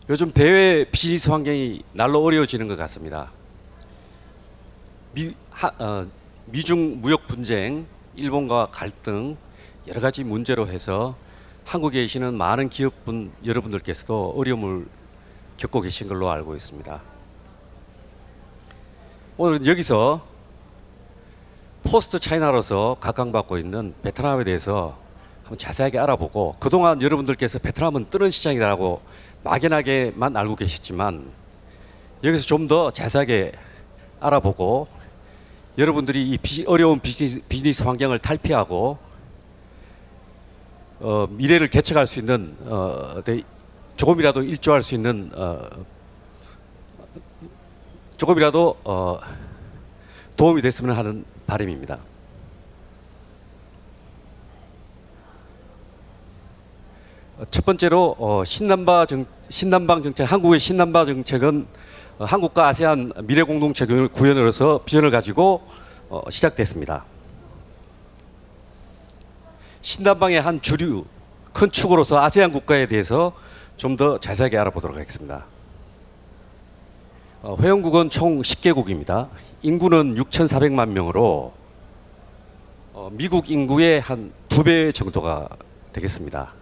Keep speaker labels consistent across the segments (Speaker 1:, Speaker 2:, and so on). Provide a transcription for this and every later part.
Speaker 1: 요즘 대외 비즈니스 환경이 날로 어려워지는 것 같습니다. 미중 무역 분쟁, 일본과 갈등 여러 가지 문제로 해서 한국에 계시는 많은 기업분 여러분들께서도 어려움을 겪고 계신 걸로 알고 있습니다. 오늘 여기서 포스트 차이나로서 각광받고 있는 베트남에 대해서 한번 자세하게 알아보고, 그동안 여러분들께서 베트남은 뜨는 시장이라고 막연하게만 알고 계셨지만 여기서 좀 더 자세하게 알아보고 여러분들이 이 어려운 비즈니스 환경을 탈피하고 미래를 개척할 수 있는 조금이라도 일조할 수 있는 조금이라도 도움이 됐으면 하는 바람입니다. 첫 번째로 신남방 정책, 한국의 신남방 정책은 한국과 아세안 미래 공동체 구현으로서 비전을 가지고 시작됐습니다. 신남방의 한 주류 큰 축으로서 아세안 국가에 대해서 좀 더 자세하게 알아보도록 하겠습니다. 회원국은 총 10개국입니다. 인구는 6,400만 명으로 미국 인구의 한 2배 정도가 되겠습니다.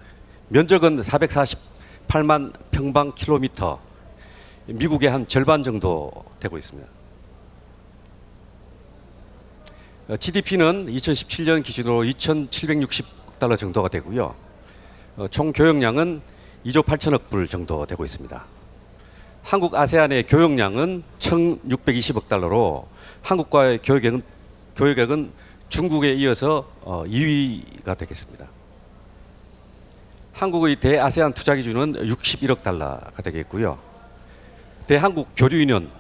Speaker 1: 면적은 448만 평방킬로미터, 미국의 한 절반 정도 되고 있습니다. GDP는 2017년 기준으로 2,760달러 정도가 되고요. 총 교역량은 2조 8천억 불 정도 되고 있습니다. 한국 아세안의 교역량은 1,620억 달러로 한국과의 교역액은 중국에 이어서 2위가 되겠습니다. 한국의 대아세안 투자 기준은 61억 달러가 되겠고요. 대한국 교류인원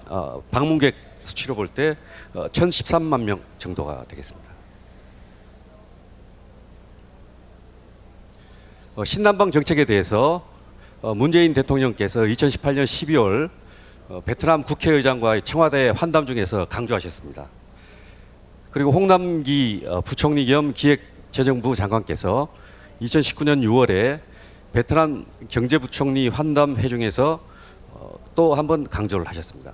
Speaker 1: 방문객 수치로 볼 때 1,013만 명 정도가 되겠습니다. 신남방 정책에 대해서 문재인 대통령께서 2018년 12월 베트남 국회의장과의 청와대 환담 중에서 강조하셨습니다. 그리고 홍남기 부총리 겸 기획재정부 장관께서 2019년 6월에 베트남 경제부총리 환담 회중에서 또 한 번 강조를 하셨습니다.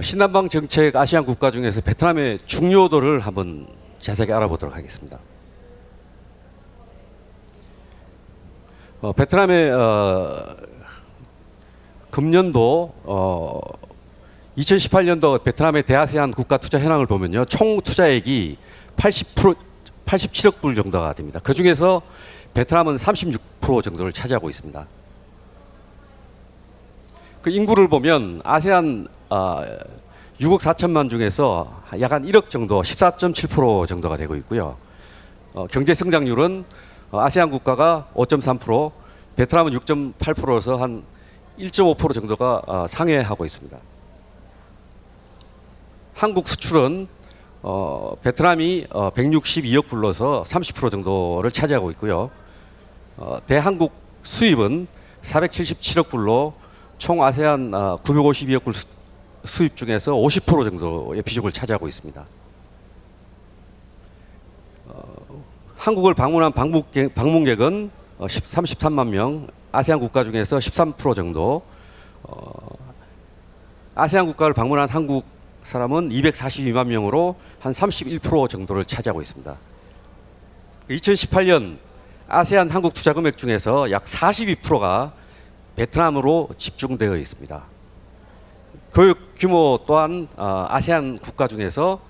Speaker 1: 신남방 정책 아시안 국가 중에서 베트남의 중요도를 한번 자세하게 알아보도록 하겠습니다. 베트남의 금년도 2018년도 베트남의 대아세안 국가 투자 현황을 보면요, 총 투자액이 87억 불 정도가 됩니다. 그 중에서 베트남은 36% 정도를 차지하고 있습니다. 그 인구를 보면 아세안 6억 4천만 중에서 약 한 1억 정도, 14.7% 정도가 되고 있고요. 경제 성장률은 아세안 국가가 5.3%, 베트남은 6.8%에서 한 1.5% 정도가 상회하고 있습니다. 한국 수출은 베트남이 162억 불로서 30% 정도를 차지하고 있고요. 대한국 수입은 477억 불로 총 아세안 952억 불 수입 중에서 50% 정도의 비중을 차지하고 있습니다. 한국을 방문한 방문객은 33만 명, 아세안 국가 중에서 13% 정도, 아세안 국가를 방문한 한국 사람은 242만 명으로 한 31% 정도를 차지하고 있습니다. 2018년 아세안 한국 투자 금액 중에서 약 42%가 베트남으로 집중되어 있습니다. 교육 규모 또한 아세안 국가 중에서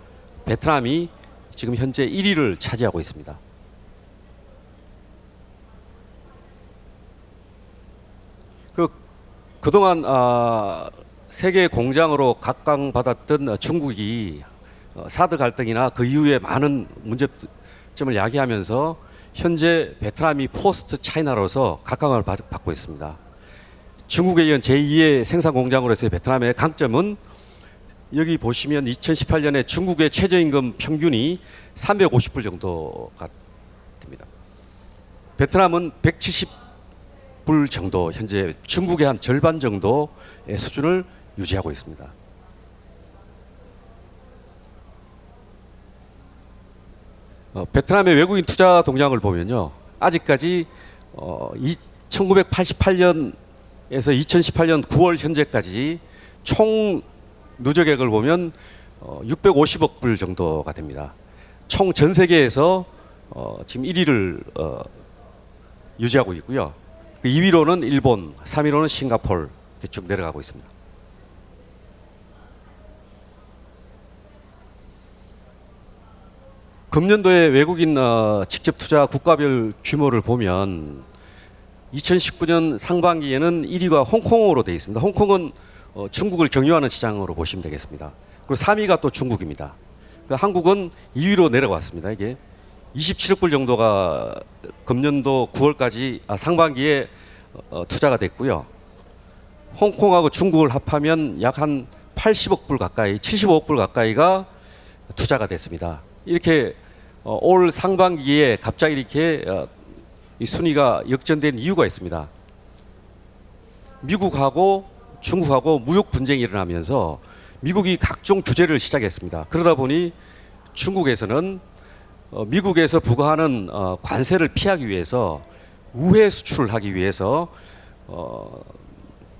Speaker 1: 베트남이 지금 현재 1위를 차지하고 있습니다. 그동안 세계 공장으로 각광받았던 중국이 사드 갈등이나 그 이후에 많은 문제점을 야기하면서 현재 베트남이 포스트 차이나로서 각광을 받고 있습니다. 중국에 이은 제2의 생산 공장으로서의 베트남의 강점은 여기 보시면 2018년에 중국의 최저임금 평균이 350불 정도가 됩니다. 베트남은 170불 정도, 현재 중국의 한 절반 정도의 수준을 유지하고 있습니다. 베트남의 외국인 투자 동향을 보면요, 아직까지 1988년에서 2018년 9월 현재까지 총 누적액을 보면 650억 불 정도가 됩니다. 총 전 세계에서 지금 1위를 유지하고 있고요. 2위로는 일본, 3위로는 싱가포르 이렇게 쭉 내려가고 있습니다. 금년도에 외국인 직접 투자 국가별 규모를 보면 2019년 상반기에는 1위가 홍콩으로 되어 있습니다. 홍콩은 중국을 경유하는 시장으로 보시면 되겠습니다. 그리고 3위가 또 중국입니다. 그러니까 한국은 2위로 내려왔습니다. 이게 27억 불 정도가 금년도 9월까지 상반기에 투자가 됐고요. 홍콩하고 중국을 합하면 약 한 80억 불 가까이, 75억 불 가까이가 투자가 됐습니다. 이렇게 올 상반기에 갑자기 이렇게 이 순위가 역전된 이유가 있습니다. 미국하고 중국하고 무역 분쟁이 일어나면서 미국이 각종 규제를 시작했습니다. 그러다 보니 중국에서는 미국에서 부과하는 관세를 피하기 위해서 우회 수출을 하기 위해서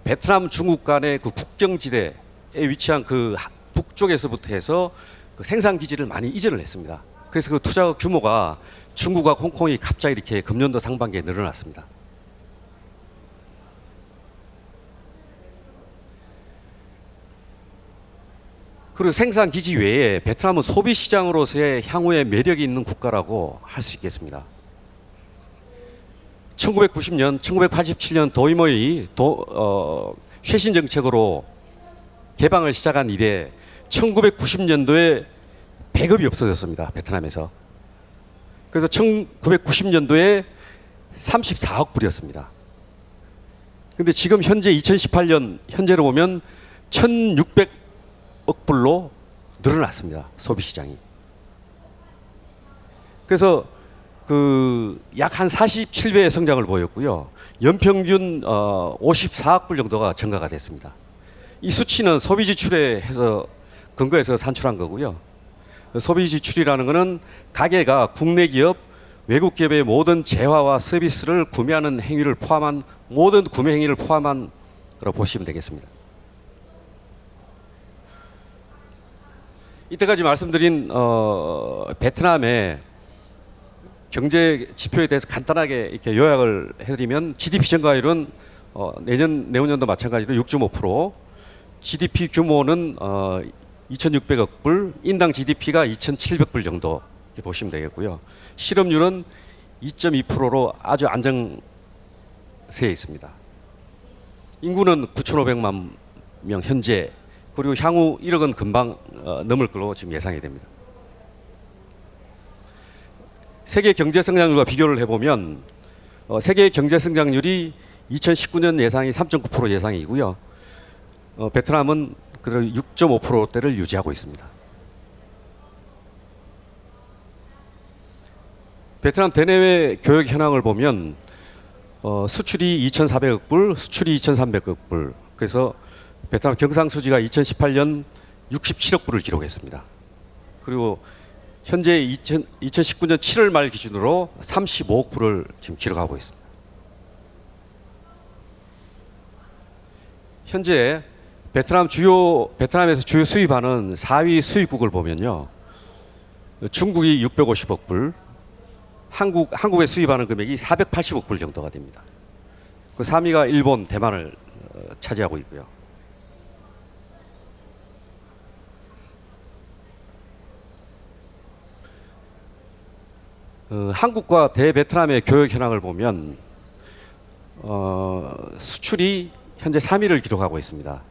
Speaker 1: 베트남 중국 간의 그 국경지대에 위치한 그 북쪽에서부터 해서 그 생산 기지를 많이 이전을 했습니다. 그래서 그 투자 규모가 중국과 홍콩이 갑자기 이렇게 금년도 상반기에 늘어났습니다. 그리고 생산 기지 외에 베트남은 소비 시장으로서의 향후에 매력이 있는 국가라고 할 수 있겠습니다. 1990년, 1987년 도이모의 쇄신 정책으로 개방을 시작한 이래 1990년도에 배급이 없어졌습니다. 베트남에서. 그래서 1990년도에 34억 불이었습니다. 근데 지금 현재 2018년 현재로 보면 1,600억 불로 늘어났습니다. 소비 시장이. 그래서 그 약 한 47배의 성장을 보였고요. 연평균 54억 불 정도가 증가가 됐습니다. 이 수치는 소비 지출에 해서 근거해서 산출한 거고요. 소비 지출이라는 것은 가계가 국내 기업, 외국 기업의 모든 재화와 서비스를 구매하는 행위를 포함한 모든 구매 행위를 포함한 거라고 보시면 되겠습니다. 이때까지 말씀드린 베트남의 경제 지표에 대해서 간단하게 이렇게 요약을 해드리면 GDP 증가율은 내년도 마찬가지로 6.5%, GDP 규모는 2,600억 불, 인당 GDP가 2,700불 정도 이렇게 보시면 되겠고요. 실업률은 2.2%로 아주 안정세에 있습니다. 인구는 9,500만 명 현재, 그리고 향후 1억은 금방 넘을 걸로 지금 예상이 됩니다. 세계 경제 성장률과 비교를 해보면 세계 경제 성장률이 2019년 예상이 3.9% 예상이고요. 베트남은 그대로 6.5%대를 유지하고 있습니다. 베트남 대내외 교역 현황을 보면 수출이 2,400억 불, 수출이 2,300억 불. 그래서 베트남 경상수지가 2018년 67억 불을 기록했습니다. 그리고 현재 2019년 7월 말 기준으로 35억 불을 지금 기록하고 있습니다. 현재 베트남에서 주요 수입하는 4위 수입국을 보면요. 중국이 650억 불, 한국에 수입하는 금액이 480억 불 정도가 됩니다. 그 3위가 일본, 대만을 차지하고 있고요. 한국과 대베트남의 교역 현황을 보면 수출이 현재 3위를 기록하고 있습니다.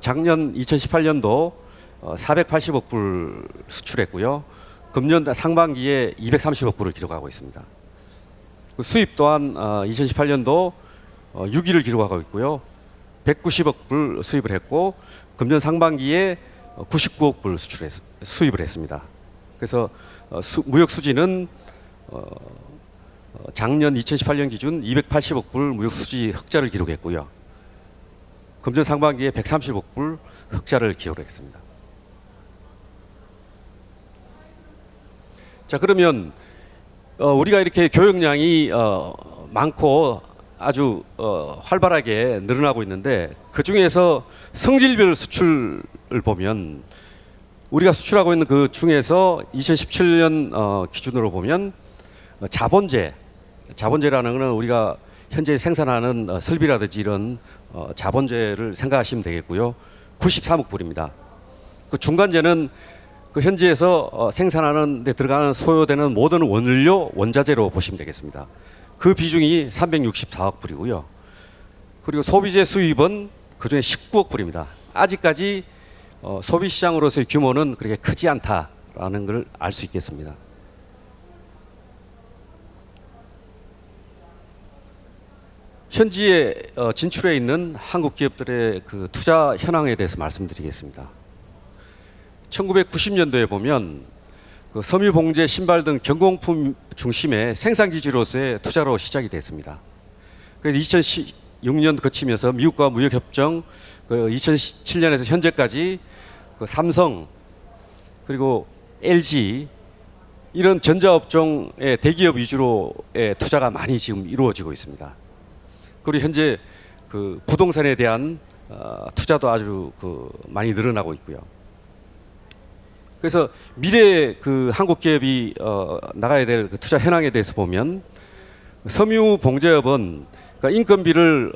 Speaker 1: 작년 2018년도 480억 불 수출했고요. 금년 상반기에 230억 불을 기록하고 있습니다. 수입 또한 2018년도 6위를 기록하고 있고요. 190억 불 수입을 했고 금년 상반기에 99억 불 수입을 했습니다. 그래서 무역 수지는 작년 2018년 기준 280억 불 무역 수지 흑자를 기록했고요. 금년 상반기에 130억 불 흑자를 기록했습니다. 자, 그러면 우리가 이렇게 교역량이 많고 아주 활발하게 늘어나고 있는데 그 중에서 성질별 수출을 보면 우리가 수출하고 있는 그 중에서 2017년 기준으로 보면 자본재라는 것은 우리가 현재 생산하는 설비라든지 이런 자본재를 생각하시면 되겠고요. 93억 불입니다. 그 중간재는 그 현지에서 생산하는 데 들어가는 소요되는 모든 원료, 원자재로 보시면 되겠습니다. 그 비중이 364억 불이고요. 그리고 소비재 수입은 그중에 19억 불입니다. 아직까지 소비시장으로서의 규모는 그렇게 크지 않다라는 걸 알 수 있겠습니다. 현지에 진출해 있는 한국 기업들의 그 투자 현황에 대해서 말씀드리겠습니다. 1990년도에 보면 그 섬유 봉제, 신발 등 경공품 중심의 생산 기지로서의 투자로 시작이 됐습니다. 그래서 2016년 거치면서 미국과 무역 협정, 그 2017년에서 현재까지 그 삼성 그리고 LG 이런 전자업종의 대기업 위주로의 투자가 많이 지금 이루어지고 있습니다. 그리고 현재 그 부동산에 대한 투자도 아주 그 많이 늘어나고 있고요. 그래서 미래의 그 한국 기업이 나가야 될 그 투자 현황에 대해서 보면 섬유 봉제업은 그러니까 인건비를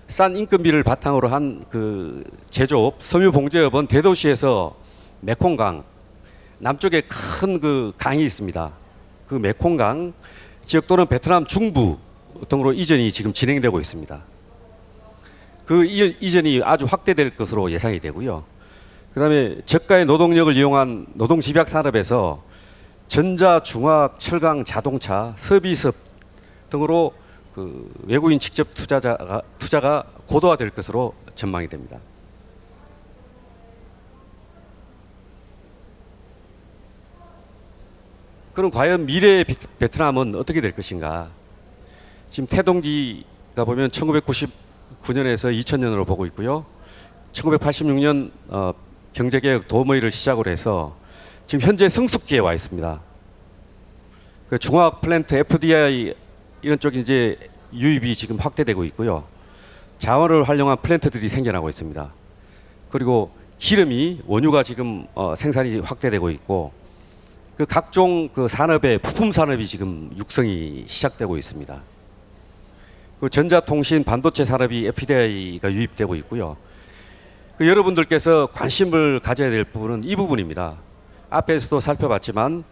Speaker 1: 싼 인건비를 바탕으로 한 그 제조업 섬유 봉제업은 대도시에서 메콩강 남쪽에 큰 그 강이 있습니다. 그 메콩강 지역 또는 베트남 중부 등으로 이전이 지금 진행되고 있습니다. 그 이전이 아주 확대될 것으로 예상이 되고요. 그다음에 저가의 노동력을 이용한 노동 집약 산업에서 전자, 중화학, 철강, 자동차, 서비스 등으로 그 외국인 직접 투자가 고도화될 것으로 전망이 됩니다. 그럼 과연 미래의 베트남은 어떻게 될 것인가? 지금 태동기가 보면 1999년에서 2000년으로 보고 있고요. 1986년 경제개혁 도모이를 시작으로 해서 지금 현재 성숙기에 와 있습니다. 그 중화학 플랜트 FDI 이런 쪽이 이제 유입이 지금 확대되고 있고요. 자원을 활용한 플랜트들이 생겨나고 있습니다. 그리고 기름이 원유가 지금 생산이 확대되고 있고 그 각종 그 산업의 부품 산업이 지금 육성이 시작되고 있습니다. 그 전자통신 반도체 산업이 FDI가 유입되고 있고요. 그 여러분들께서 관심을 가져야 될 부분은 이 부분입니다. 앞에서도 살펴봤지만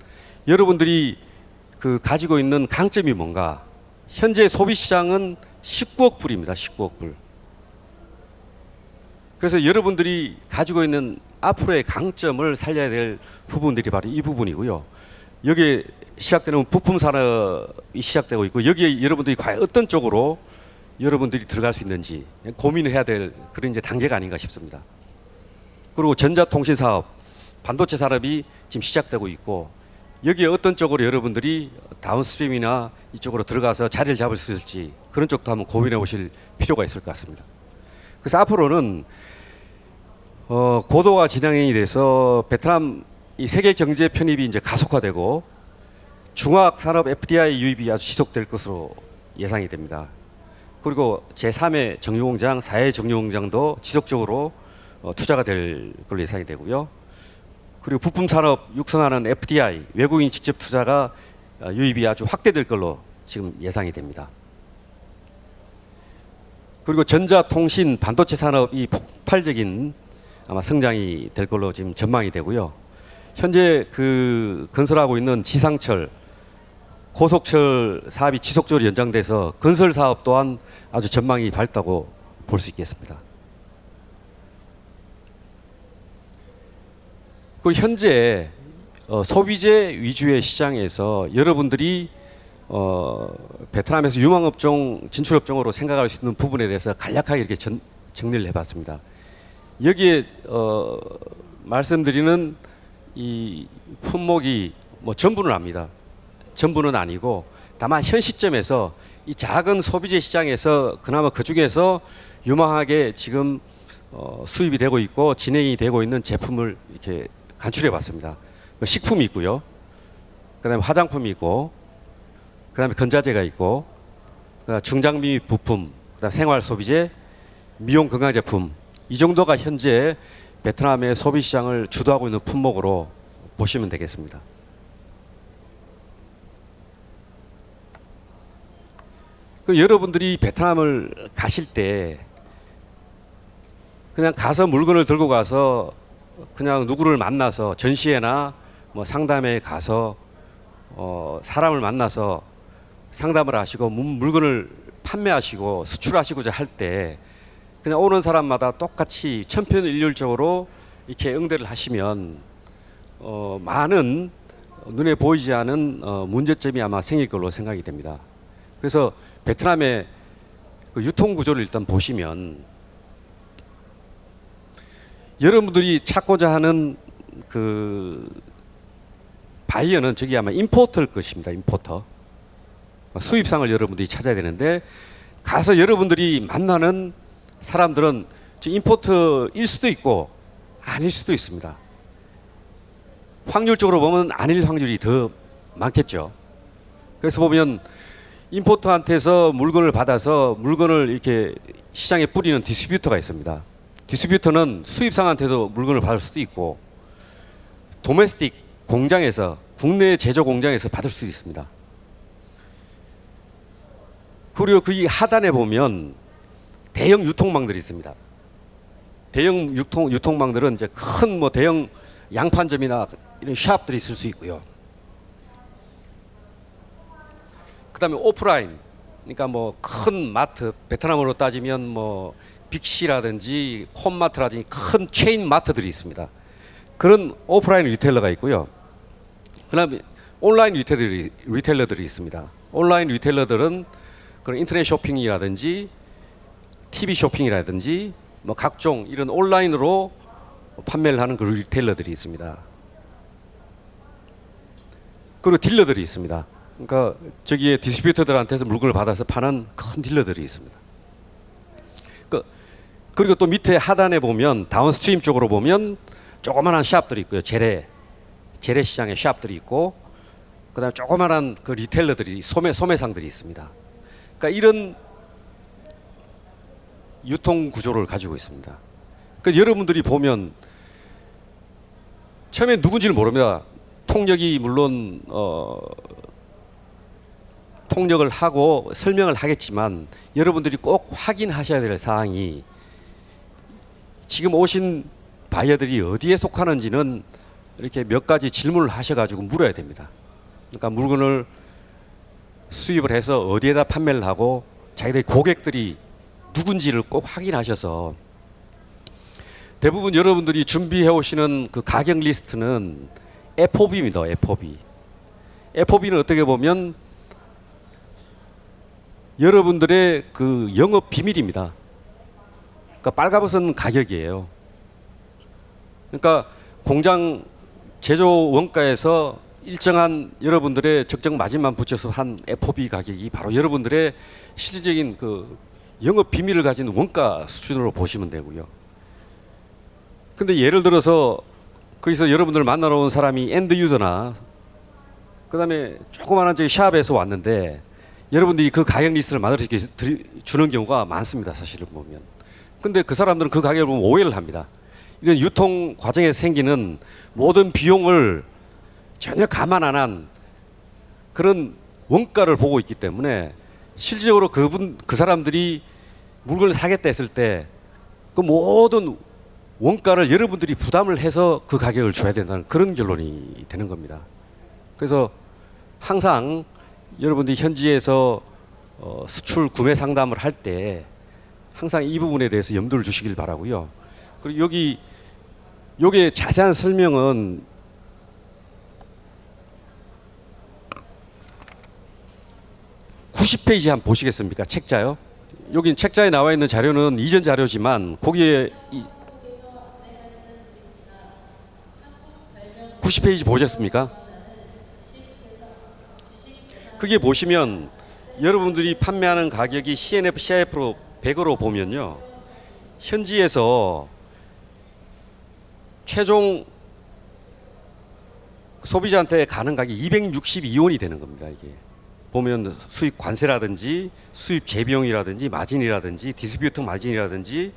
Speaker 1: 여러분들이 그 가지고 있는 강점이 뭔가? 현재 소비 시장은 19억 불입니다. 19억 불. 그래서 여러분들이 가지고 있는 앞으로의 강점을 살려야 될 부분들이 바로 이 부분이고요. 여기에 시작되는 부품 산업이 시작되고 있고 여기에 여러분들이 과연 어떤 쪽으로 여러분들이 들어갈 수 있는지 고민을 해야 될 그런 이제 단계가 아닌가 싶습니다. 그리고 전자통신 사업, 반도체 산업이 지금 시작되고 있고 여기에 어떤 쪽으로 여러분들이 다운스트림이나 이쪽으로 들어가서 자리를 잡을 수 있을지 그런 쪽도 한번 고민해 보실 필요가 있을 것 같습니다. 그래서 앞으로는 고도화 진행이 돼서 베트남 이 세계 경제 편입이 이제 가속화되고 중화학 산업 FDI 유입이 아주 지속될 것으로 예상이 됩니다. 그리고 제3의 정유공장, 4회 정유공장도 지속적으로 투자가 될 걸로 예상이 되고요. 그리고 부품 산업 육성하는 FDI 외국인 직접 투자가 유입이 아주 확대될 걸로 지금 예상이 됩니다. 그리고 전자통신 반도체 산업이 폭발적인 아마 성장이 될 걸로 지금 전망이 되고요. 현재 그 건설하고 있는 지상철, 고속철 사업이 지속적으로 연장돼서 건설 사업 또한 아주 전망이 밝다고 볼 수 있겠습니다. 그리고 현재 소비재 위주의 시장에서 여러분들이 베트남에서 유망업종, 진출업종으로 생각할 수 있는 부분에 대해서 간략하게 이렇게 정리를 해봤습니다. 여기에 말씀드리는 이 품목이 뭐 전부는 압니다. 전부는 아니고 다만 현 시점에서 이 작은 소비재 시장에서 그나마 그 중에서 유망하게 지금 수입이 되고 있고 진행이 되고 있는 제품을 이렇게 간추려 봤습니다. 식품이 있고요. 그다음에 화장품이 있고, 그다음에 건자재가 있고, 그다음에 중장비 부품, 그다음에 생활 소비재, 미용 건강 제품, 이 정도가 현재 베트남의 소비 시장을 주도하고 있는 품목으로 보시면 되겠습니다. 그 여러분들이 베트남을 가실 때 그냥 가서 물건을 들고 가서 그냥 누구를 만나서 전시회나 뭐 상담회에 가서 사람을 만나서 상담을 하시고 물건을 판매하시고 수출하시고자 할 때 그냥 오는 사람마다 똑같이 천편일률적으로 이렇게 응대를 하시면 많은 눈에 보이지 않은 문제점이 아마 생길 걸로 생각이 됩니다. 그래서 베트남의 그 유통 구조를 일단 보시면 여러분들이 찾고자 하는 그 바이어는 저기 아마 임포터일 것입니다. 임포터. 수입상을 여러분들이 찾아야 되는데 가서 여러분들이 만나는 사람들은 임포터일 수도 있고 아닐 수도 있습니다. 확률적으로 보면 아닐 확률이 더 많겠죠. 그래서 보면 임포터한테서 물건을 받아서 물건을 이렇게 시장에 뿌리는 디스트리뷰터가 있습니다. 디스트리뷰터는 수입상한테도 물건을 받을 수도 있고 도메스틱 공장에서 국내 제조 공장에서 받을 수도 있습니다. 그리고 그 하단에 보면 대형 유통망들이 있습니다. 대형 유통망들은 이제 큰 뭐 대형 양판점이나 이런 샵들이 있을 수 있고요. 그다음에 오프라인, 그러니까 뭐 큰 마트, 베트남으로 따지면 뭐 빅시라든지 홈마트라든지 큰 체인 마트들이 있습니다. 그런 오프라인 리테일러가 있고요. 그다음에 온라인 리테일러들이 있습니다. 온라인 리테일러들은 그런 인터넷 쇼핑이라든지 TV 쇼핑이라든지 뭐 각종 이런 온라인으로 판매를 하는 그 리테일러들이 있습니다. 그리고 딜러들이 있습니다. 그러니까 저기에 디스트리뷰터들한테서 물건을 받아서 파는 큰 딜러들이 있습니다. 그리고 또 밑에 하단에 보면 다운스트림 쪽으로 보면 조그만한 샵들이 있고요. 재래 시장의 샵들이 있고, 그다음에 조그만한 그 리테일러들이 소매상들이 있습니다. 그러니까 이런 유통 구조를 가지고 있습니다. 그러니까 여러분들이 보면 처음에 누군지를 모릅니다. 통역이 물론 통역을 하고 설명을 하겠지만 여러분들이 꼭 확인하셔야 될 사항이 지금 오신 바이어들이 어디에 속하는지는 이렇게 몇 가지 질문을 하셔가지고 물어야 됩니다. 그러니까 물건을 수입을 해서 어디에다 판매를 하고 자기들의 고객들이 누군지를 꼭 확인하셔서 대부분 여러분들이 준비해 오시는 그 가격 리스트는 FOB입니다. FOB. FOB는 어떻게 보면 여러분들의 그 영업 비밀입니다. 그러니까 빨가벗은 가격이에요. 그러니까 공장 제조 원가에서 일정한 여러분들의 적정 마진만 붙여서 한 FOB 가격이 바로 여러분들의 실질적인 그 영업 비밀을 가진 원가 수준으로 보시면 되고요. 근데 예를 들어서 거기서 여러분들 만나러 온 사람이 엔드 유저나 그다음에 조그마한 저기 샵에서 왔는데 여러분들이 그 가격 리스트를 만들어서 이렇게 주는 경우가 많습니다. 사실을 보면. 근데 그 사람들은 그 가격을 보면 오해를 합니다. 이런 유통 과정에서 생기는 모든 비용을 전혀 감안 안 한 그런 원가를 보고 있기 때문에 실질적으로 그 사람들이 물건을 사겠다 했을 때 그 모든 원가를 여러분들이 부담을 해서 그 가격을 줘야 된다는 그런 결론이 되는 겁니다. 그래서 항상 여러분들이 현지에서 수출 구매 상담을 할 때 항상 이 부분에 대해서 염두를 주시길 바라고요. 그리고 요게 자세한 설명은 90페이지 한번 보시겠습니까? 책자요. 여기 책자에 나와 있는 자료는 이전 자료지만 거기에 90페이지 보셨습니까? 그게 보시면 여러분들이 판매하는 가격이 CNF, CIF로 100으로 보면요. 현지에서 최종 소비자한테 가는 가격이 262원이 되는 겁니다. 이게 보면 수입 관세라든지 수입 재비용이라든지 마진이라든지 디스트리뷰터 마진이라든지,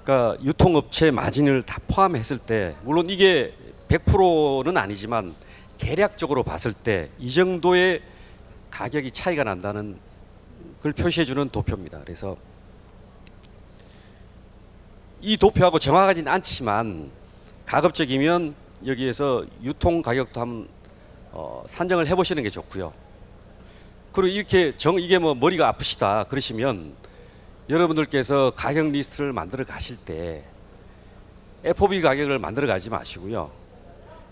Speaker 1: 그러니까 유통업체 마진을 다 포함했을 때, 물론 이게 100%는 아니지만 계략적으로 봤을 때 이 정도의 가격이 차이가 난다는 걸 표시해주는 도표입니다. 그래서 이 도표하고 정확하진 않지만 가급적이면 여기에서 유통 가격도 한번 산정을 해보시는 게 좋고요. 그리고 이렇게 이게 뭐 머리가 아프시다 그러시면 여러분들께서 가격 리스트를 만들어 가실 때 FOB 가격을 만들어 가지 마시고요.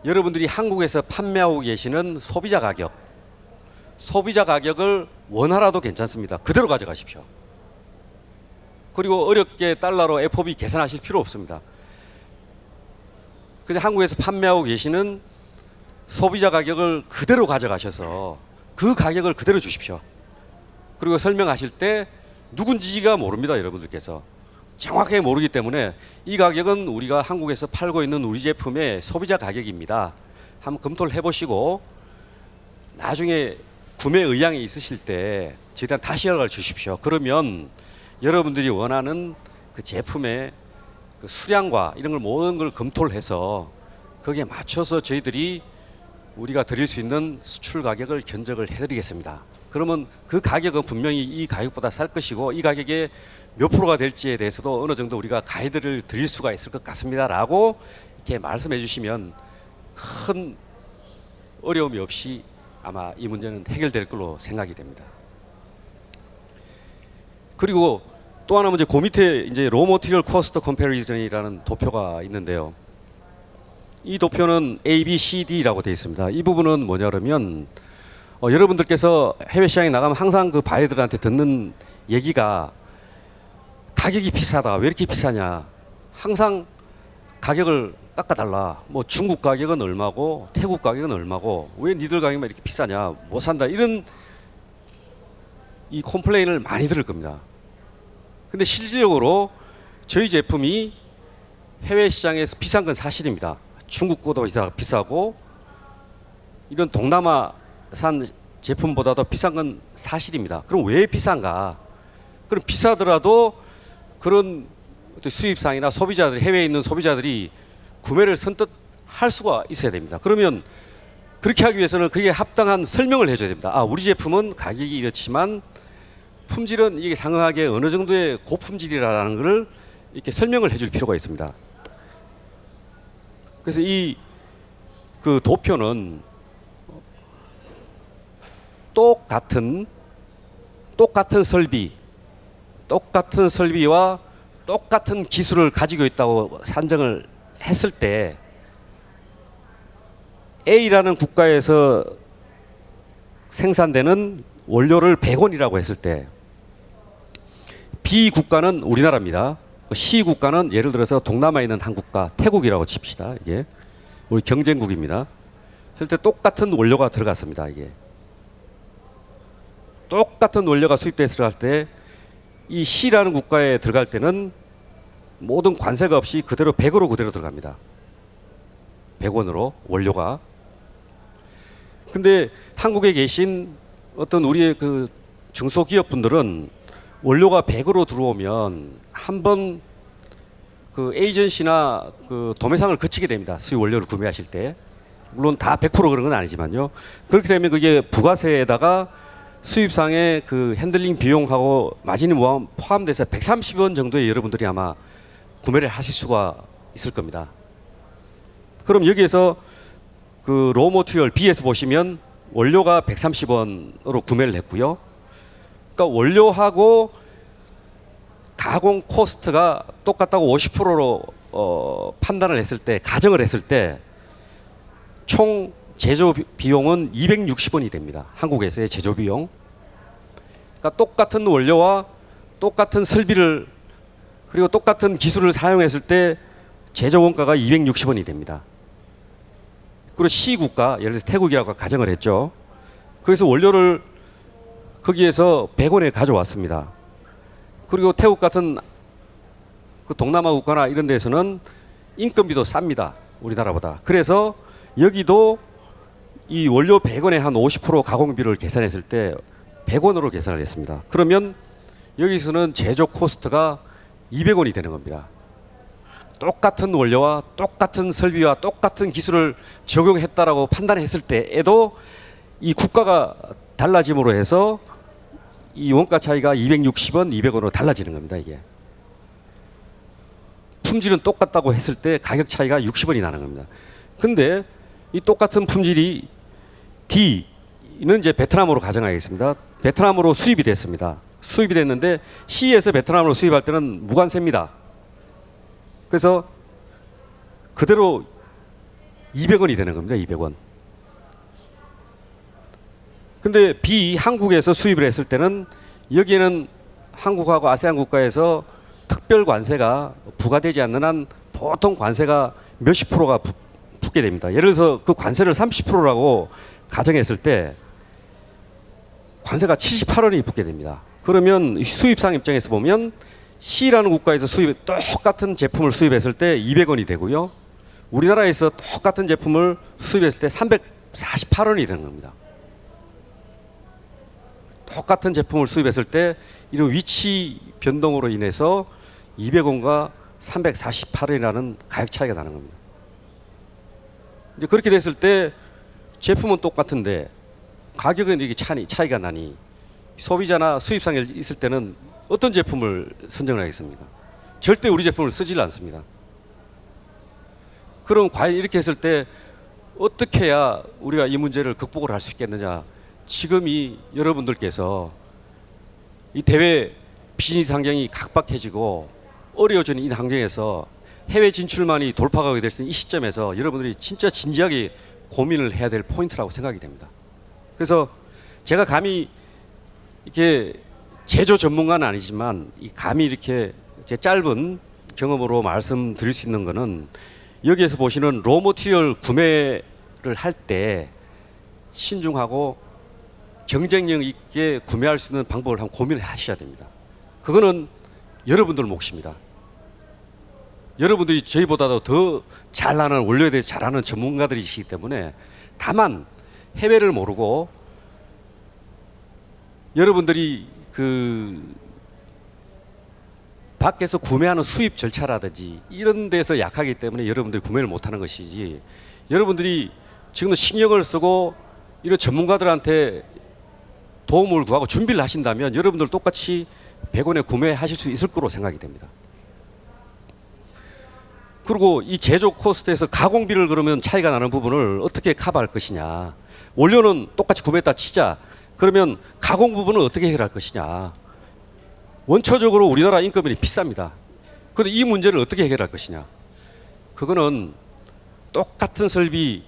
Speaker 1: 여러분들이 한국에서 판매하고 계시는 소비자 가격을 원하라도 괜찮습니다. 그대로 가져가십시오. 그리고 어렵게 달러로 FOB 계산하실 필요 없습니다. 그냥 한국에서 판매하고 계시는 소비자 가격을 그대로 가져가셔서 그 가격을 그대로 주십시오. 그리고 설명하실 때 누군지가 모릅니다. 여러분들께서 정확하게 모르기 때문에 이 가격은 우리가 한국에서 팔고 있는 우리 제품의 소비자 가격입니다. 한번 검토를 해보시고 나중에 구매 의향이 있으실 때 저희한테 다시 연락을 주십시오. 그러면 여러분들이 원하는 그 제품의 그 수량과 이런 걸 모든 걸 검토를 해서 거기에 맞춰서 저희들이 우리가 드릴 수 있는 수출 가격을 견적을 해드리겠습니다. 그러면 그 가격은 분명히 이 가격보다 쌀 것이고 이 가격에 몇 프로가 될지에 대해서도 어느 정도 우리가 가이드를 드릴 수가 있을 것 같습니다라고 이렇게 말씀해 주시면 큰 어려움이 없이 아마 이 문제는 해결될 걸로 생각이 됩니다. 그리고 또 하나 문제, 그 밑에 이제 로 머티리얼 코스트 컴패리즌이라는 도표가 있는데요. 이 도표는 A, B, C, D라고 되어 있습니다. 이 부분은 뭐냐면 여러분들께서 해외 시장에 나가면 항상 그 바이어들한테 듣는 얘기가 가격이 비싸다. 왜 이렇게 비싸냐. 항상 가격을 깎아달라. 뭐 중국 가격은 얼마고 태국 가격은 얼마고 왜 니들 가격만 이렇게 비싸냐. 못 산다. 이런 이 컴플레인을 많이 들을 겁니다. 근데 실질적으로 저희 제품이 해외 시장에서 비싼 건 사실입니다. 중국보다 비싸고 이런 동남아산 제품보다도 비싼 건 사실입니다. 그럼 왜 비싼가? 그럼 비싸더라도 그런 수입상이나 소비자들, 해외에 있는 소비자들이 구매를 선뜻 할 수가 있어야 됩니다. 그러면 그렇게 하기 위해서는 그게 합당한 설명을 해줘야 됩니다. 아, 우리 제품은 가격이 이렇지만 품질은 이게 상응하게 어느 정도의 고품질이라는 것을 이렇게 설명을 해줄 필요가 있습니다. 그래서 이 그 도표는 똑같은 설비와 똑같은 기술을 가지고 있다고 산정을 했을 때 A라는 국가에서 생산되는 원료를 100원이라고 했을 때 B 국가는 우리나라입니다. C 국가는 예를 들어서 동남아에 있는 한 국가, 태국이라고 칩시다. 이게 우리 경쟁국입니다. 그럴 때 똑같은 원료가 들어갔습니다. 이게 똑같은 원료가 수입돼서 들어갈 때 이 C라는 국가에 들어갈 때는 모든 관세가 없이 그대로 100으로 그대로 들어갑니다. 100원으로 원료가. 근데 한국에 계신 어떤 우리의 그 중소기업분들은 원료가 100으로 들어오면 한번 그 에이전시나 그 도매상을 거치게 됩니다. 수입 원료를 구매하실 때. 물론 다 100% 그런 건 아니지만요. 그렇게 되면 그게 부가세에다가 수입상의 그 핸들링 비용하고 마진이 포함돼서 130원 정도에 여러분들이 아마 구매를 하실 수가 있을 겁니다. 그럼 여기에서 그 로 머티리얼 B에서 보시면 원료가 130원으로 구매를 했고요. 그러니까 원료하고 가공 코스트가 똑같다고 50%로 판단을 했을 때, 가정을 했을 때 총 제조 비용은 260원이 됩니다. 한국에서의 제조 비용. 그러니까 똑같은 원료와 똑같은 설비를 그리고 똑같은 기술을 사용했을 때 제조 원가가 260원이 됩니다. 그리고 C 국가, 예를 들어서 태국이라고 가정을 했죠. 그래서 원료를 거기에서 100원에 가져왔습니다. 그리고 태국 같은 그 동남아 국가나 이런 데서는 인건비도 쌉니다. 우리나라보다. 그래서 여기도 이 원료 100원에 한 50% 가공비를 계산했을 때 100원으로 계산을 했습니다. 그러면 여기서는 제조 코스트가 200원이 되는 겁니다. 똑같은 원료와 똑같은 설비와 똑같은 기술을 적용했다라고 판단했을 때에도 이 국가가 달라짐으로 해서 이 원가 차이가 260원, 200원으로 달라지는 겁니다. 이게 품질은 똑같다고 했을 때 가격 차이가 60원이 나는 겁니다. 근데 이 똑같은 품질이 D는 이제 베트남으로 가정하겠습니다. 베트남으로 수입이 됐습니다. 수입이 됐는데 C에서 베트남으로 수입할 때는 무관세입니다. 그래서 그대로 200원이 되는 겁니다. 200원. 근데 B 한국에서 수입을 했을 때는 여기에는 한국하고 아세안 국가에서 특별 관세가 부과되지 않는 한 보통 관세가 몇십 프로가 붙게 됩니다. 예를 들어서 그 관세를 30%라고 가정했을 때 관세가 78원이 붙게 됩니다. 그러면 수입상 입장에서 보면 C라는 국가에서 똑같은 제품을 수입했을 때 200원이 되고요. 우리나라에서 똑같은 제품을 수입했을 때 348원이 되는 겁니다. 똑같은 제품을 수입했을 때 이런 위치 변동으로 인해서 200원과 348원이라는 가격 차이가 나는 겁니다. 이제 그렇게 됐을 때 제품은 똑같은데 가격은 이게 차이가 나니 소비자나 수입상에 있을 때는 어떤 제품을 선정을 하겠습니까? 절대 우리 제품을 쓰질 않습니다. 그럼 과연 이렇게 했을 때 어떻게 해야 우리가 이 문제를 극복을 할 수 있겠느냐? 지금 이 여러분들께서 이 대외 비즈니스 환경이 각박해지고 어려워지는 이 환경에서 해외 진출만이 돌파가 될 수 있는 이 시점에서 여러분들이 진짜 진지하게 고민을 해야 될 포인트라고 생각이 됩니다. 그래서 제가 감히 이렇게 제조 전문가는 아니지만 이 감히 이렇게 제 짧은 경험으로 말씀드릴 수 있는 거는 여기에서 보시는 로머티리얼 구매를 할 때 신중하고 경쟁력 있게 구매할 수 있는 방법을 한번 고민을 하셔야 됩니다. 그거는 여러분들 몫입니다. 여러분들이 저희보다도 더 잘 아는 원료에 대해서 잘 아는 전문가들이시기 때문에 다만 해외를 모르고 여러분들이 그 밖에서 구매하는 수입 절차라든지 이런 데서 약하기 때문에 여러분들이 구매를 못하는 것이지 여러분들이 지금도 신경을 쓰고 이런 전문가들한테 도움을 구하고 준비를 하신다면 여러분들 똑같이 100원에 구매하실 수 있을 거로 생각이 됩니다. 그리고 이 제조 코스트에서 가공비를 그러면 차이가 나는 부분을 어떻게 커버할 것이냐. 원료는 똑같이 구매했다 치자. 그러면 가공 부분은 어떻게 해결할 것이냐. 원초적으로 우리나라 인건비는 비쌉니다. 그런데 이 문제를 어떻게 해결할 것이냐. 그거는 똑같은 설비를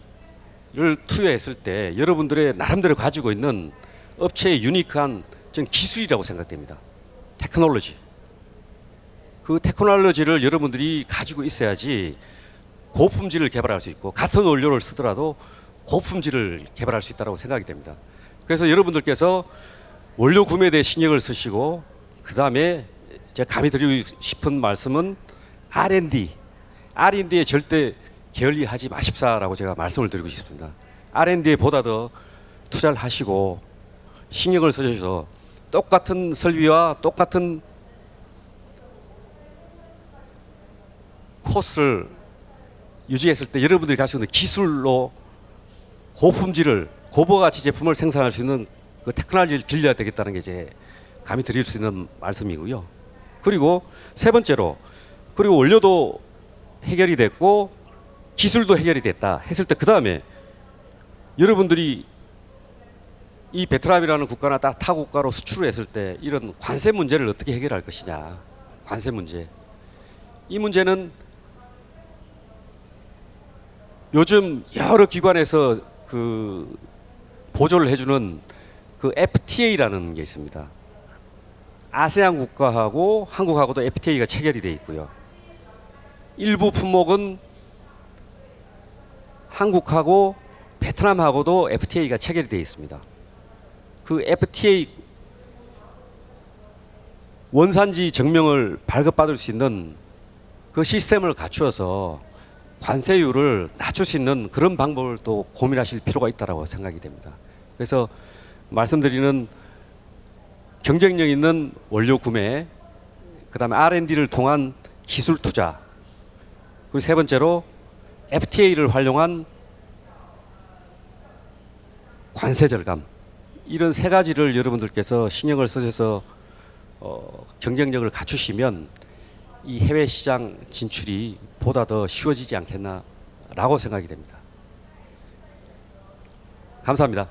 Speaker 1: 투여했을 때 여러분들의 나름대로 가지고 있는 업체의 유니크한 기술이라고 생각됩니다. 테크놀로지. 그 테크놀로지를 여러분들이 가지고 있어야지 고품질을 개발할 수 있고 같은 원료를 쓰더라도 고품질을 개발할 수 있다고 생각이 됩니다. 그래서 여러분들께서 원료 구매에 대해 신경을 쓰시고 그 다음에 제가 감히 드리고 싶은 말씀은 R&D에 절대 게을리하지 마십사라고 제가 말씀을 드리고 싶습니다. R&D에 보다 더 투자를 하시고 신경을 쓰셔서 똑같은 설비와 똑같은 코스를 유지했을 때 여러분들이 가지고 있는 기술로 고품질을 고부가치 제품을 생산할 수 있는 그 테크놀로지를 길러야 되겠다는 게 제 감히 드릴 수 있는 말씀이고요. 그리고 세 번째로 그리고 원료도 해결이 됐고 기술도 해결이 됐다 했을 때 그 다음에 여러분들이 이 베트남이라는 국가나 타 국가로 수출을 했을 때 이런 관세 문제를 어떻게 해결할 것이냐. 관세 문제. 이 문제는 요즘 여러 기관에서 그 보조를 해주는 그 FTA라는 게 있습니다. 아세안 국가하고 한국하고도 FTA가 체결이 돼 있고요. 일부 품목은 한국하고 베트남하고도 FTA가 체결이 돼 있습니다. 그 FTA 원산지 증명을 발급받을 수 있는 그 시스템을 갖추어서 관세율을 낮출 수 있는 그런 방법을 또 고민하실 필요가 있다고 생각이 됩니다. 그래서 말씀드리는 경쟁력 있는 원료 구매, 그다음에 R&D를 통한 기술 투자, 그리고 세 번째로 FTA를 활용한 관세 절감, 이런 세 가지를 여러분들께서 신경을 쓰셔서 경쟁력을 갖추시면 이 해외 시장 진출이 보다 더 쉬워지지 않겠나라고 생각이 됩니다. 감사합니다.